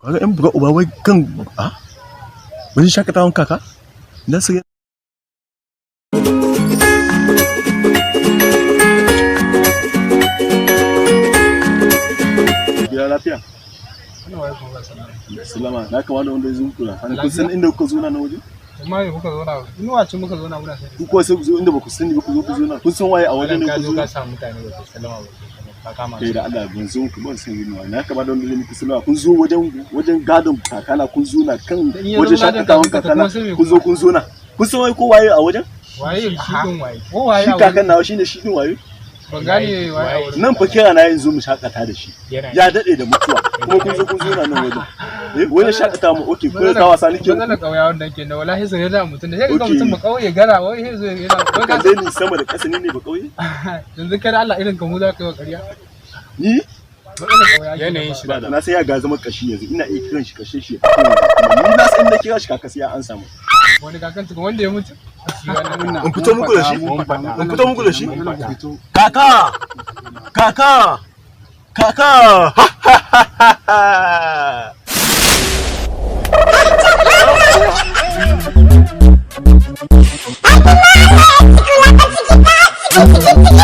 Kaga in buga uba wai kan wajen shakatawan kaka na su gida lafiya. Salama na kama da wanda ya zo kula. Kun san inda kuka zo na waje? Amma me kuka zo na? Inuwa ce muka zo na muna sai. Ku kuwa sai ku zo inda ba ku sani ba ku zo na. Kun san waye a wajen da ku zo? Ka samu mutane ba ku sallama ba. Ka kama kai da Allah ban zo ku ban san inuwa. Na kama da wanda ya muku sallama. Kun zo wajen gadon kakana kun zo na kan wajen shakatawan kakana kun zo na. Kun san waye ko waye a wajen? Waye shi din waye? Ko waye? Shi kakan nawa shine shi din waye? Ban gane waye. Nan fa kira na yanzu mu shakata da shi. Ya dade da mutuwa. Kuma kun zo na nan wajen. Wani shakata mu okay ko ka wasa nake. Ban da kauya wanda ke da wallahi sai da mutun da sai ga mutum ba kauye gara wai sai zo yana wai ka dai ni sama da kasa ne ba kauye. Yanzu kada Allah irin ka mu za ka yi wa ƙarya. Ni yanayin shi da na sai ya ga zama kashi yanzu ina iya kiran shi kashe shi ni na san da kira shi kaka sai ya an samu wani kakan tuka wanda ya mutu in fito muku da shi in fito muku da shi kaka kaka kaka Aku